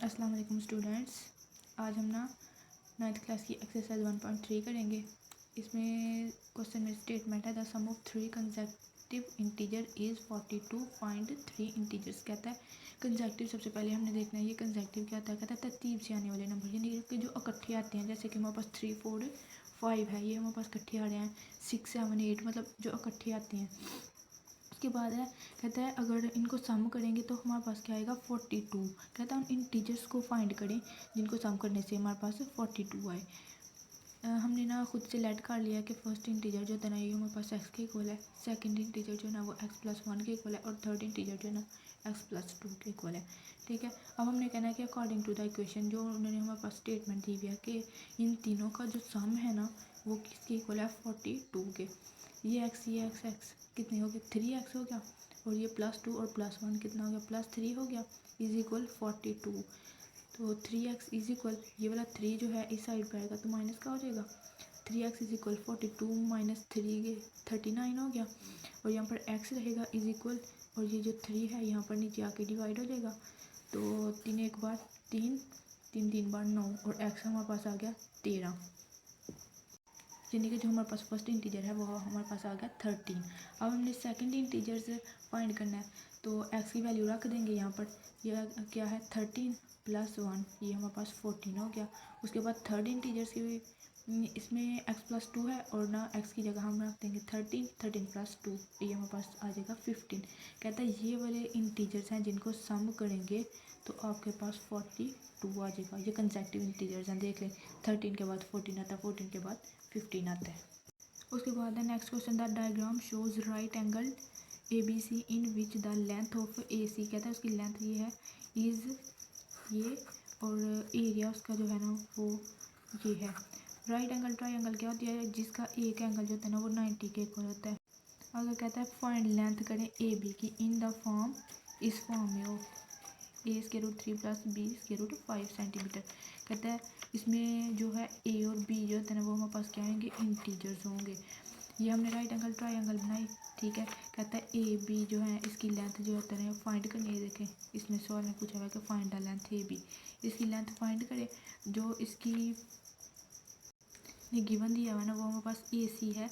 अस्सलाम वालेकुम स्टूडेंट्स। आज हम ना 9th क्लास की एक्सरसाइज 1.3 करेंगे। इसमें क्वेश्चन में स्टेटमेंट है the sum of 3 consecutive integer is 42, find 3 integers. कहता है कंसेक्यूटिव, सबसे पहले हमने देखना है ये कंसेक्यूटिव क्या होता है। कहता है तरतीब से आने वाले नंबर, यानी कि जो इकट्ठे आते हैं। जैसे कि हमारे पास 3, 4, 5 है, ये हमारे पास इकट्ठे आ रहे हैं। 6, 7, 8 मतलब जो इकट्ठे आते हैं। उसके बाद है, कहता है अगर इनको सम करेंगे तो हमारे पास क्या आएगा 42। कहता है उन इंटीजर्स को फाइंड करें जिनको सम करने से हमारे पास 42 आए। हमने ना खुद से लेट कर लिया कि फर्स्ट इंटीजर जो है ना ये हमारे पास एक्स के इक्वल है, सेकंड इंटीजर जो है ना वो x+1 के इक्वल है, और थर्ड इंटीजर जो है ना x+2 के इक्वल है। ठीक है, अब हमने कहना है कि अकॉर्डिंग टू द इक्वेशन जो उन्होंने हमारे पास स्टेटमेंट दी हुई है कि इन तीनों का जो सम है ना वो किसके इक्वल है 42 के। ये एक्स कितने हो गए 3x हो गया, और ये +2 और +1 कितना हो गया +3 हो गया, इज इक्वल 42। तो 3x इज इक्वल, ये वाला 3 जो है इस साइड पे आएगा तो माइनस का हो जाएगा। 3x इज इक्वल 42 माइनस 3 39 हो गया, और यहाँ पर x रहेगा इज इक्वल, और ये जो 3 है यहाँ पर नीचे आके डिवाइड हो जाएगा। तो 3 एक बार 3, 3 3 बार 9, और x हमारे पास आ गया 13। यानी कि जो हमारे पास फर्स्ट इंटीजर है वो हमारे पास आ गया 13। अब हमने सेकंड इंटीजर्स फाइंड करना है, तो x की वैल्यू रख देंगे यहाँ पर। यह क्या है 13 + 1, ये हमारे पास 14 हो गया। उसके बाद थर्ड इंटीजर्स की इसमें x+2 है, और ना x की जगह हम रख देंगे 13, 13 + 2, ये हमारे पास आ जाएगा 15। कहता है ये वाले इंटीजर्स हैं जिनको सम करेंगे तो आपके पास 42 आ जाएगा। ये कंसेक्यूटिव इंटीजर्स हैं, देख लें 13 के बाद 14 आता है, 14 के बाद 15 आता है। उसके बाद है next question, the diagram shows right angle ABC in which the length of AC। कहता है उसकी लेंथ ये है इज़ ये, और एरिया उसका जो है ना वो ये है। राइट एंगल ट्रायंगल क्या होती है, जिसका एक एंगल जो होता है ना वो 90 के इक्वल होता है। अगर कहता है फाइंड लेंथ करें AB की इन द फॉर्म, इस फॉर्म में हो a√3 + b√5 सेंटीमीटर। कहता है इसमें जो है a और b जो होता है ना वो हमारे पास क्या होंगे इंटीजर्स होंगे। ये हमने राइट एंगल ट्रायंगल बनाई। ठीक है, कहता है ए बी जो है इसकी लेंथ जो होता है फाइंड करनी है। देखें इसमें सवाल में पूछा हुआ है कि find the length A B, इसकी लेंथ फाइंड करें। जो इसकी गिवन दिया हुआ है ना वो हमारे पास ए सी है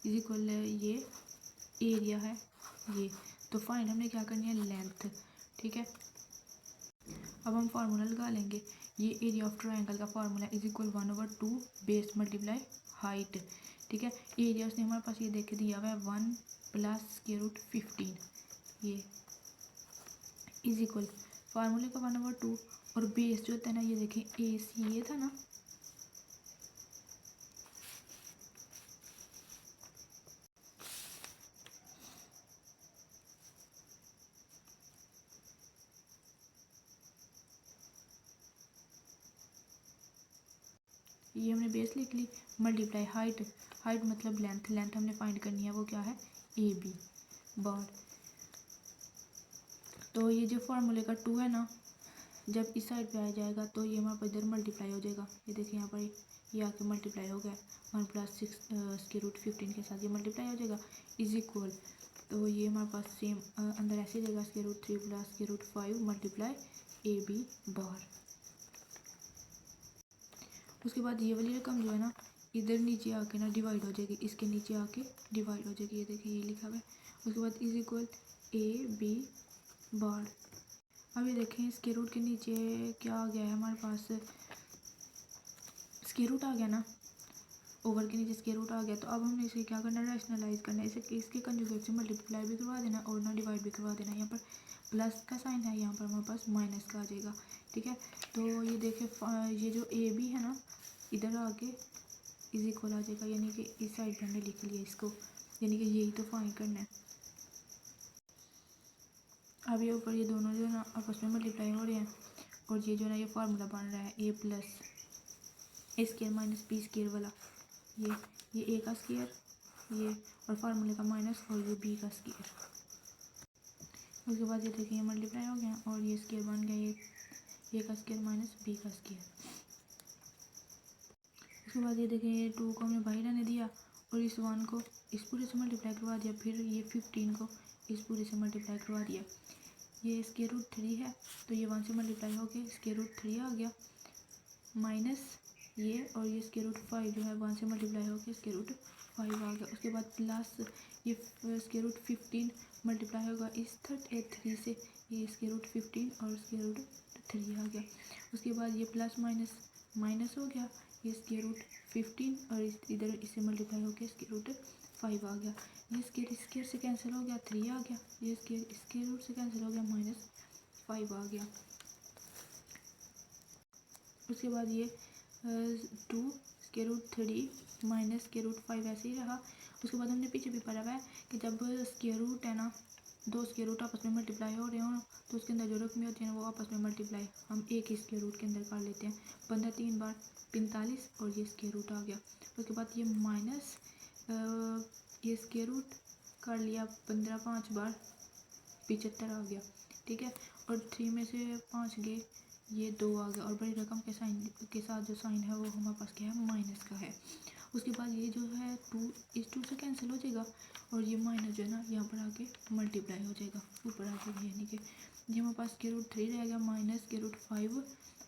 इज इक्वल, ये एरिया है ये। तो फाइंड हमने क्या करनी है लेंथ। ठीक है, अब हम फार्मूला लगा लेंगे। ये एरिया ऑफ ट्रायंगल का formula is equal 1/2 base multiply height. ठीक है, एरिया उसने हमारे पास ये देख दिया हुआ है 1 + √15, ये इज इक्वल फार्मूले का 1/2, और बेस जो होता है ना ये देखें ए सी ये था ना, ये हमने बेस लिख ली, मल्टीप्लाई हाइट, हाइट मतलब लेंथ, लेंथ हमने फाइंड करनी है वो क्या है ए बी बार। तो ये जो फार्मूले का 2 है ना जब इस साइड पे आ जाएगा तो ये हमारे पास इधर मल्टीप्लाई हो जाएगा। ये देखिए यहाँ पर ये आके मल्टीप्लाई हो गया 1 + 6√15 के साथ ये मल्टीप्लाई हो जाएगा इज इक्वल। तो ये हमारे पास सेम अंदर ऐसे जाएगा √3 + √5 मल्टीप्लाई ए बी बार। उसके बाद ये वाली रकम जो है ना इधर नीचे आके ना डिवाइड हो जाएगी, इसके नीचे आके डिवाइड हो जाएगी। ये देखिए ये लिखा हुआ है। उसके बाद is equal A B bar. अब ये देखें इसके रूट के नीचे क्या आ गया है हमारे पास, स्क्वायर रूट आ गया ना, ओवर के नीचे स्क्वायर रूट आ गया। तो अब हमने इसे क्या करना है रैशनलाइज करना है, इसे इसके कंजुगेट से मल्टीप्लाई भी करवा देना और ना डिवाइड भी करवा देना। यहाँ पर प्लस का साइन है, यहाँ पर हमारे पास माइनस का आ जाएगा। ठीक है, तो ये देखें ये जो ए बी है ना इधर आके इज इक्वल आ जाएगा, यानी कि इस साइड पे हमने लिख लिया इसको, यानी कि यही तो फाइंड करना है। अब ये ऊपर ये दोनों जो है ना आपस में मल्टीप्लाई हो रहे हैं, और ये जो है ना ये फार्मूला बन रहा है a + a² - b² वाला, ये a का स्क्वायर ये, और फार्मूले का माइनस, और ये b का स्क्वायर। उसके बाद ये देखिए ये मल्टीप्लाई हो गया और ये स्क्वायर बन गया, ये a का स्क्वायर माइनस b का स्क्वायर। उसके बाद ये देखिए ये 2 को हमने बाहर आने दिया और इस 1 को इस पूरे से मल्टीप्लाई करवा दिया, फिर ये 15 को इस पूरे से मल्टीप्लाई करवा दिया। ये स्क्वायर रूट 3 है तो ये 1 से मल्टीप्लाई होके स्क्वायर रूट 3 आ गया, माइनस ये और ये स्क्वायर रूट 5 जो है 1 से मल्टीप्लाई होके स्क्वायर रूट 5 आ गया। उसके बाद प्लस ये स्क्वायर रूट 15 मल्टीप्लाई होगा इस 3 से, ये स्क्वायर रूट 15 और स्क्वायर रूट 3 आ गया। उसके बाद ये प्लस माइनस माइनस हो गया, ये स्क्वायर रूट 15 और इधर इससे मल्टीप्लाई होकर स्क्वायर रूट 5 आ गया। ये स्क्वायर से कैंसिल हो गया, 3 आ गया। ये स्क्वायर रूट से कैंसिल हो गया, -5 आ गया। उसके बाद ये 2 square root 3 minus square root 5 ऐसे ही रहा। उसके बाद हमने पीछे भी पढ़ा हुआ है कि जब स्क्वायर रूट है ना, दो स्क्वायर रूट आपस में मल्टीप्लाई हो रहे हो तो उसके अंदर जो रकमें होती हैं वो आपस में मल्टीप्लाई हम एक ही स्क्वायर रूट के अंदर कर लेते हैं। 15 3 बार 45 और ये स्क्वायर रूट आ गया। उसके बाद ये माइनस ये स्क्वायर रूट कर लिया 15 5 बार 75 आ गया, ठीक है। और 3 में से 5 गए, ये 2 आ गया और बड़ी रकम के साइन के साथ जो साइन है वो हमारे पास क्या है, माइनस का है। उसके बाद ये जो है 2 इस 2 से कैंसिल हो जाएगा और ये माइनस जो है ना यहाँ पर आके मल्टीप्लाई हो जाएगा ऊपर आके, यानी कि ये हमारे पास स्क्वायर रूट 3 रहेगा माइनस स्क्वायर रूट 5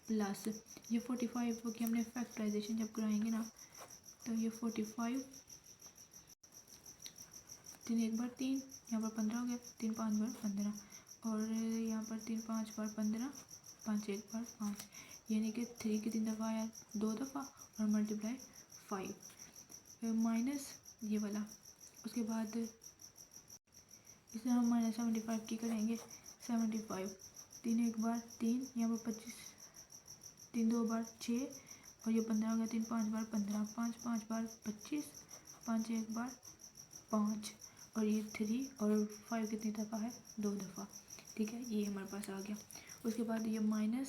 प्लस ये 45 की हमने फैक्टराइजेशन जब कराएंगे ना तो ये 45 3 1 बार 3 यहाँ पर 15 हो गया, 3 5 बार 15 और यहाँ पर 3 5 बार 15 5 1 बार 5, यानी कि 3 की 3 दफ़ा आया 2 दफ़ा और मल्टीप्लाई 5 माइनस ये वाला। उसके बाद इसे हम -75 की करेंगे, 75 3 1 बार 3 यहाँ पर 25 3 2 बार 6 और ये 15 हो गया, 3 5 बार 15 5 5 बार 25 5 1 बार 5 और ये 3 और 5 कितनी दफ़ा है, 2 दफ़ा, ठीक है। ये हमारे पास आ गया। उसके बाद ये माइनस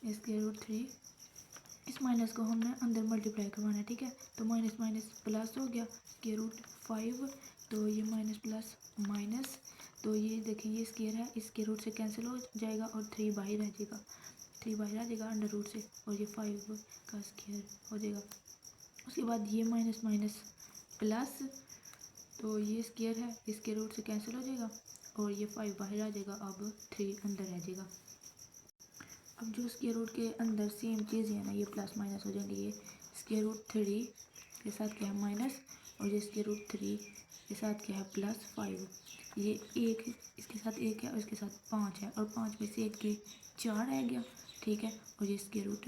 स्क्वायर रूट 3, इस माइनस को हमने अंदर मल्टीप्लाई करवाना है, ठीक है। तो माइनस माइनस प्लस हो गया स्क्वायर रूट 5, तो ये माइनस प्लस माइनस, तो ये देखिए ये स्क्वायर है, इस स्क्वायर रूट से कैंसिल हो जाएगा और 3 बाहर रह जाएगा, 3 बाहर आ जाएगा अंडर रूट से और ये 5 का स्क्वायर हो जाएगा। उसके बाद ये माइनस माइनस प्लस, तो ये स्क्वायर है, इस स्क्वायर रूट से कैंसिल हो जाएगा और ये 5 बाहर आ जाएगा, अब 3 अंदर रह जाएगा। अब जो स्क्वायर रूट के अंदर सेम चीज़ है ना, ये प्लस माइनस हो जाएंगे। ये स्क्वायर रूट 3 के साथ क्या है, माइनस, और ये स्क्वायर रूट 3 के साथ क्या है, +5। ये एक इसके साथ 1 है और इसके साथ 5 है और 5 में से 1 के 4 रह गया, ठीक है। और ये स्क्वायर रूट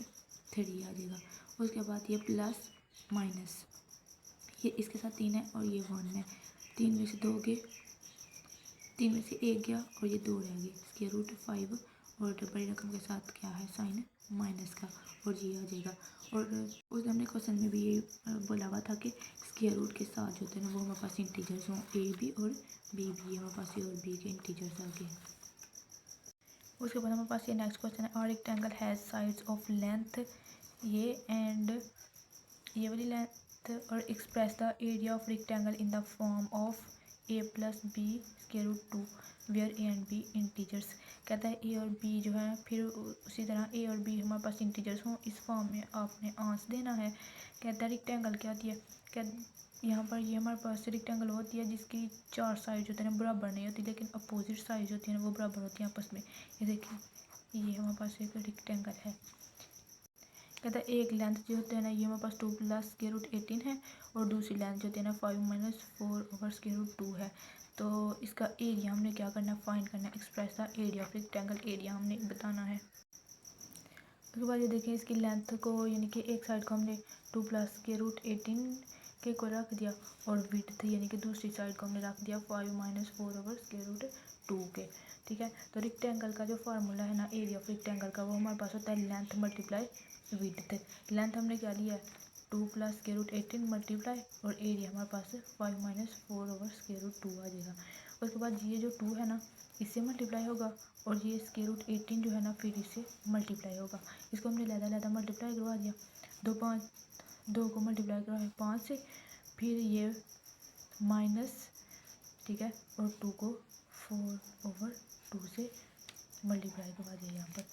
3 आ जाएगा। उसके बाद ये प्लस माइनस, ये इसके साथ 3 है और ये 1 है, 3 में से 2 गए, 3 में से 1 गया और ये 2 रह गए, स्क्वायर रूट 5 और बड़ी रकम के साथ क्या है, साइन माइनस का, और ये आ जाएगा। और उस हमने क्वेश्चन में भी ये बोला हुआ था कि स्क्वायर रूट के साथ जो होते हैं ना वो हमारे पास इंटीजर्स हों, ए बी और बी भी, हमारे पास ए और बी के इंटीजर्स आ गए। उसके बाद हमारे पास ये नेक्स्ट क्वेश्चन है, a rectangle has sides of length ये एंड ये वाली लेंथ और express the area of rectangle in the form of a + b square root 2 where a and b integers. कहता है ए और बी जो है, फिर उसी तरह ए और बी हमारे पास इंटीजर्स हों, इस फॉर्म में आपने आंसर देना है। कहता है रेक्टेंगल क्या होती है, कहता यहाँ पर ये हमारे पास रेक्टेंगल होती है जिसकी 4 साइड होते हैं बराबर नहीं होती, लेकिन अपोजिट साइड होती है वो बराबर होती हैं आपस में। ये देखिए ये हमारे पास एक रेक्टेंगल है। कहता है एक लेंथ जो होते हैं ना ये हमारे पास 2 + स्क्वायर रूट 18 है और दूसरी लेंथ जो होती है ना 5 - 4 ओवर स्क्वायर रूट 2 है। तो इसका एरिया हमने क्या करना है, फाइंड करना है, express the area of rectangle, area हमने बताना है। उसके बाद ये देखिए इसकी लेंथ को, यानी कि एक साइड को हमने 2 + स्क्वायर रूट 18 के को रख दिया और विड्थ यानी कि दूसरी साइड को हमने रख दिया 5 - 4 ओवर स्क्वायर रूट 2 के, ठीक है। तो रेक्टेंगल का जो फार्मूला है ना एरिया ऑफ रेक्टेंगल का, वो हमारे पास होता है लेंथ मल्टीप्लाई विड्थ। लेंथ हमने क्या लिया है 2 + स्क्वायर रूट 18 मल्टीप्लाई और एरिया हमारे पास 5 - 4 ओवर स्क्वायर रूट 2 आ जाएगा। उसके बाद ये जो 2 है ना इससे मल्टीप्लाई होगा और ये स्क्वायर रूट 18 जो है ना फिर इससे मल्टीप्लाई होगा। इसको हमने लहदा मल्टीप्लाई करवा दिया, 2 को मल्टीप्लाई करवाया 5 से, फिर ये माइनस, ठीक है, और 2 को 4 ओवर 2 से मल्टीप्लाई करवा दिया यहाँ पर।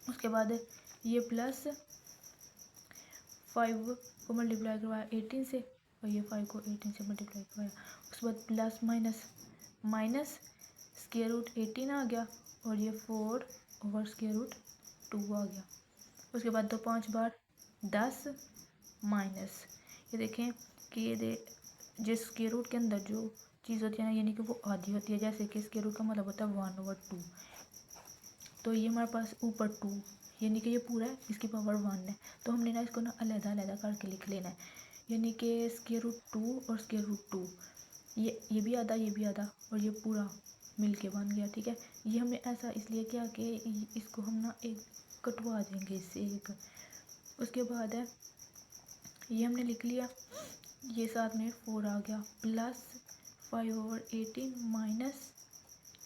उसके बाद ये प्लस 5 को मल्टीप्लाई करवाया 18 से और ये 5 को 18 से मल्टीप्लाई करवाया। उसके बाद plus minus minus square root 18 आ गया और ये 4/√2 आ गया। उसके बाद 2 5 बार 10 माइनस, ये देखें कि ये जिस स्क्वायर रूट के अंदर जो चीज़ होती है ना, यानी कि वो आधी होती है, जैसे कि स्क्वायर रूट का मतलब होता है 1/2। तो ये हमारे पास ऊपर 2, यानी कि ये पूरा है, इसकी पावर 1 है। तो हमने ना इसको ना अलग-अलग करके लिख लेना है, यानी कि √2 और √2, ये भी आधा, ये भी आधा, और ये पूरा मिल के बन गया। ठीक है, ये हमने ऐसा इसलिए किया कि इसको हम ना एक कटवा देंगे इससे एक। उसके बाद है ये हमने लिख लिया, ये साथ में 4 आ गया, प्लस 5/18 माइनस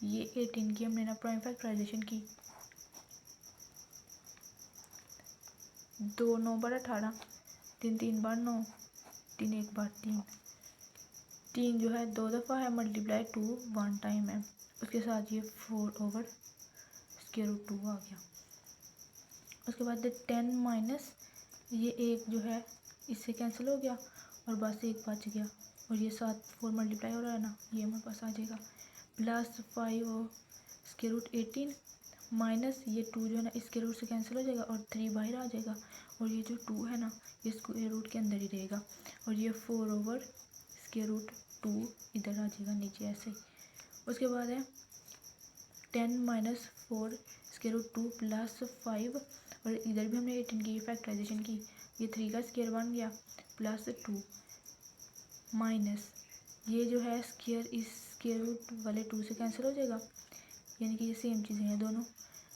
ये 18 की हमने ना प्राइम फैक्टराइजेशन की, 2 9 बार 18, 3 3 बार 9, 3 1 बार 3, 3 जो है 2 दफ़ा है, मल्टीप्लाई 2 1 टाइम है। उसके साथ ये 4/√2 आ गया। उसके बाद 10 माइनस ये 1 जो है इससे कैंसिल हो गया और बस 1 बच गया, और ये 7 4 मल्टीप्लाई हो रहा है ना, ये हमारे पास आ जाएगा, प्लस 5/√18 माइनस ये 2 जो है ना इसके रूट से कैंसिल हो जाएगा और 3 बाहर आ जाएगा, और ये जो 2 है ना ये स्क्वायर रूट के अंदर ही रहेगा, और ये 4/√2 इधर आ जाएगा नीचे ऐसे। उसके बाद है 10 माइनस 4/√2 प्लस 5, और इधर भी हमने 18 की फैक्टराइजेशन की, ये 3 का स्क्वायर बन गया, प्लस 2 माइनस ये जो है स्क्वायर इस स्क्वायर रूट वाले 2 से कैंसिल हो जाएगा, यानी कि ये सेम चीज़ें हैं, दोनों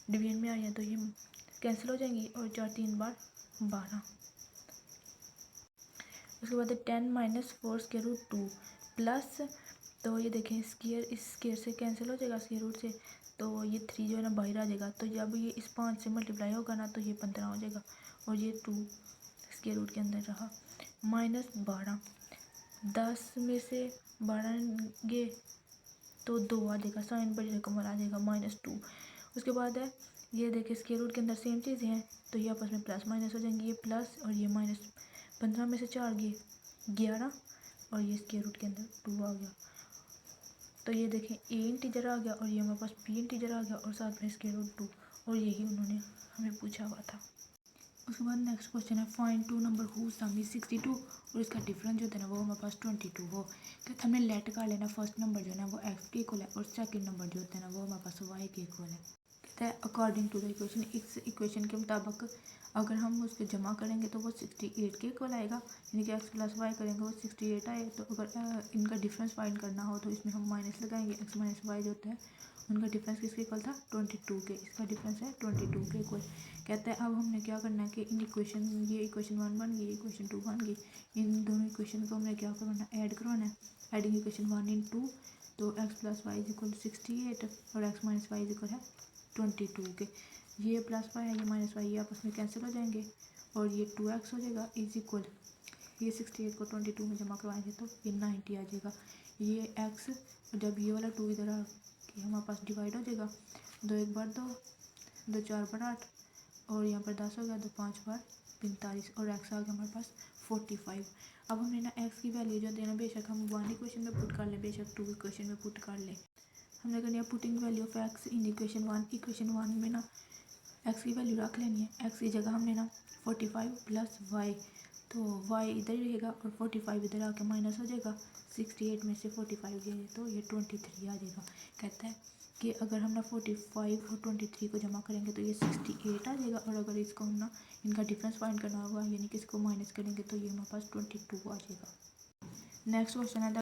डिवीजन में आ जाए तो ये कैंसिल हो जाएंगी, और 4 3 बार 12। उसके बाद 10 माइनस 4/√2 प्लस, तो ये देखें स्क्वायर इस स्क्वायर से कैंसिल हो जाएगा स्क्वायर रूट से, तो ये 3 जो है ना बाहर आ जाएगा, तो जब ये इस 5 से मल्टीप्लाई होगा ना तो ये 15 हो जाएगा, और ये 2 स्क्वायर रूट के अंदर रहा, माइनस 12, 10 में से 12 गए तो 2 आ जाएगा, साइन बड़ी रकम वाला आ जाएगा, -2। उसके बाद है ये देखिए स्क्वायर रूट के अंदर सेम चीज़ें हैं, तो ये आपस में प्लस माइनस हो जाएंगी, ये प्लस और ये माइनस, 15 में से 4 गए 11, और ये स्क्वायर रूट के अंदर 2 आ गया। तो ये देखें ए इंटीजर आ गया, और ये हमारे पास बी इंटीजर आ गया, और साथ में स्क्वायर रूट 2, और यही उन्होंने हमें पूछा हुआ था। उसके बाद नेक्स्ट क्वेश्चन है find 2 number whose sum is 62 और इसका डिफरेंस जो होता है ना वो हमारे पास 22 हो। कहते हमने लेट कर लेना, फर्स्ट नंबर जो है ना वो एक्स के इक्वल है, और सेकंड नंबर जो होता है ना वो हमारे पास वाई के इक्वल है। कहता है अकॉर्डिंग टू द इक्वेशन, इस इक्वेशन के मुताबिक अगर हम उसको जमा करेंगे तो वो 68 के इक्वल आएगा, यानी कि एक्स प्लस वाई करेंगे वो 68 आए। तो अगर इनका डिफरेंस फाइंड करना हो तो इसमें हम माइनस लगाएंगे, एक्स माइनस वाई जो होता है उनका डिफरेंस किसके इक्वल था 22 के, इसका डिफरेंस है 22 के इक्वल। कहता है अब हमने क्या करना है कि इन इक्वेशन, ये इक्वेशन 1 बन गई, इक्वेशन 2 बन गई, इन दोनों इक्वेशन को हमने क्या करना है ऐड करवाना है। एडिंग इक्वेशन 1 इन 2, तो X plus Y is equal 68 और X minus Y is equal है 22 के। ये प्लस वाई है ये माइनस वाई ये आपस में कैंसिल हो जाएंगे, और ये 2x हो जाएगा इज इक्वल, ये 68 को 22 में जमा करवाएंगे तो ये 90 आ जाएगा। ये x, जब ये वाला 2 इधर आ कि हमारे पास डिवाइड हो जाएगा, 2 1 बार 2, 2 4 बार 8, और यहाँ पर 10 हो गया, 2 5 बार 45, और x आ गया हमारे पास 45। अब हमने ना x की वैल्यू जो देना, बेशक हम 1 इक्वेशन में पुट कर लें, बेशक 2 इक्वेशन में पुट कर लें। हमने करनी है putting value of x in equation 1। Equation 1 में ना x की वैल्यू रख लेनी है, x की जगह हमने ना 45 प्लस y, तो y इधर ही रहेगा और 45 इधर आके माइनस हो जाएगा, 68 में से 45 गए तो ये 23 आ जाएगा। कहता है कि अगर हम ना 45 और 23 को जमा करेंगे तो ये 68 आ जाएगा, और अगर इसको हम ना इनका डिफरेंस फाइंड करना होगा, यानी कि इसको माइनस करेंगे तो ये हमारे पास 22 आ जाएगा। नेक्स्ट क्वेश्चन है